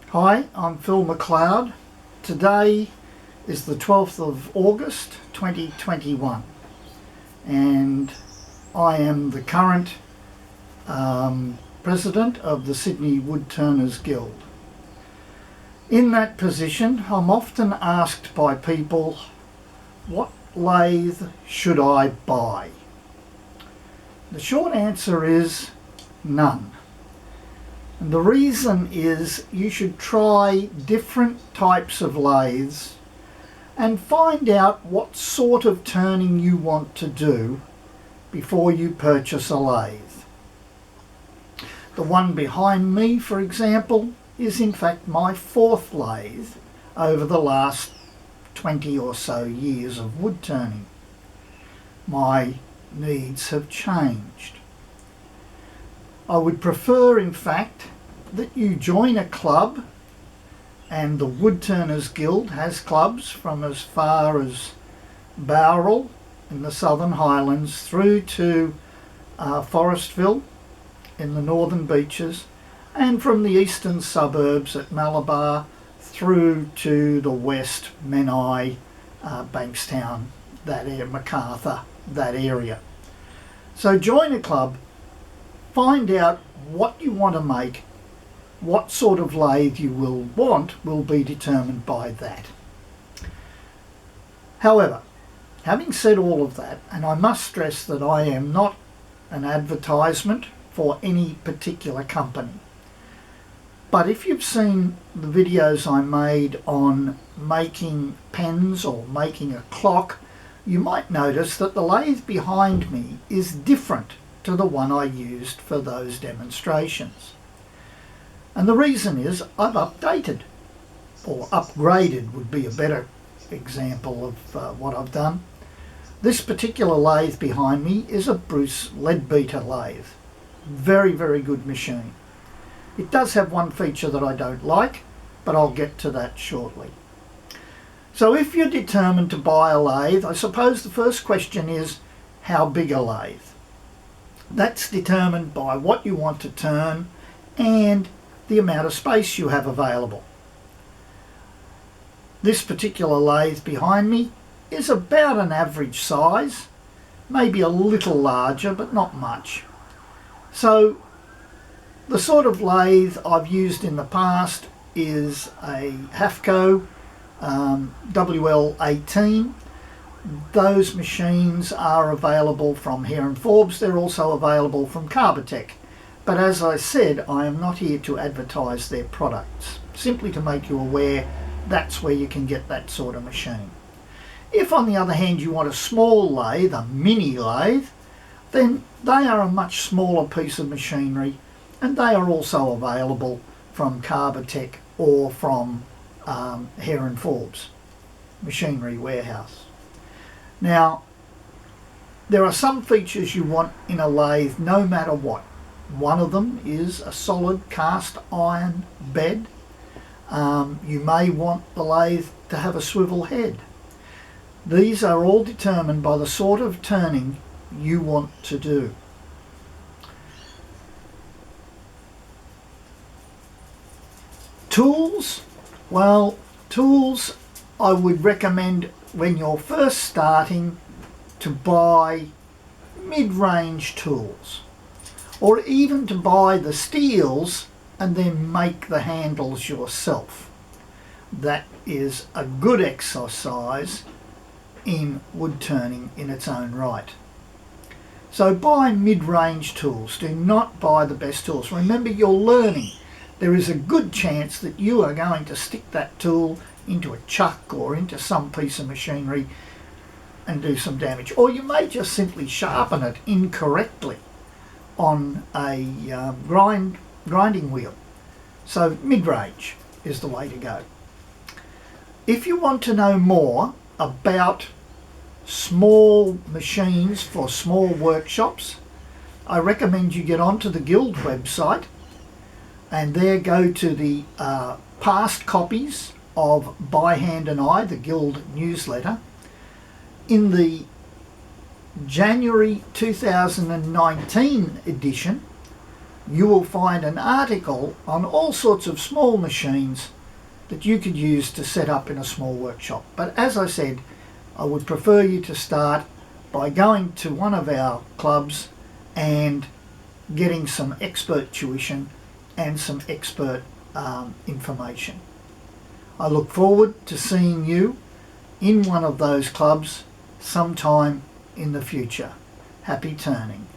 Hi, I'm Phil McLeod. Today is the 12th of August 2021 and I am the current President of the Sydney Woodturners Guild. In that position, I'm often asked by people, what lathe should I buy? The short answer is none. And the reason is you should try different types of lathes and find out what sort of turning you want to do before you purchase a lathe. The one behind me, for example, is in fact my fourth lathe over the last 20 or so years of wood turning. My needs have changed. I would prefer, in fact, that you join a club, and the Woodturners Guild has clubs from as far as Bowral in the Southern Highlands through to Forestville in the Northern Beaches, and from the eastern suburbs at Malabar through to the west, Menai, Bankstown, that area, Macarthur, that area. So join a club. Find out what you want to make. What sort of lathe you will want will be determined by that. However, having said all of that, and I must stress that I am not an advertisement for any particular company, but if you've seen the videos I made on making pens or making a clock, you might notice that the lathe behind me is different to the one I used for those demonstrations. And the reason is I've updated, or upgraded would be a better example of what I've done. This particular lathe behind me is a Bruce Leadbeater lathe. Very, very good machine. It does have one feature that I don't like, but I'll get to that shortly. So if you're determined to buy a lathe, I suppose the first question is, how big a lathe? That's determined by what you want to turn and the amount of space you have available. This particular lathe behind me is about an average size, maybe a little larger, but not much. So the sort of lathe I've used in the past is a Hafco WL18. Those machines are available from Heron Forbes. They're also available from Carbotech. But as I said, I am not here to advertise their products, simply to make you aware that's where you can get that sort of machine. If on the other hand you want a small lathe, a mini lathe, then they are a much smaller piece of machinery, and they are also available from Carbotech or from Heron Forbes Machinery Warehouse. Now, there are some features you want in a lathe no matter what. One of them is a solid cast iron bed. You may want the lathe to have a swivel head. These are all determined by the sort of turning you want to do. Tools? Well, tools I would recommend when you're first starting to buy mid-range tools, or even to buy the steels and then make the handles yourself. That is a good exercise in wood turning in its own right. So buy mid-range tools. Do not buy the best tools. Remember, you're learning. There is a good chance that you are going to stick that tool into a chuck or into some piece of machinery and do some damage. Or you may just simply sharpen it incorrectly on a grinding wheel. So mid-range is the way to go. If you want to know more about small machines for small workshops, I recommend you get onto the Guild website and there go to the past copies of By Hand and I, the Guild newsletter. In the January 2019 edition, you will find an article on all sorts of small machines that you could use to set up in a small workshop. But as I said, I would prefer you to start by going to one of our clubs and getting some expert tuition and some expert information. I look forward to seeing you in one of those clubs sometime in the future. Happy turning.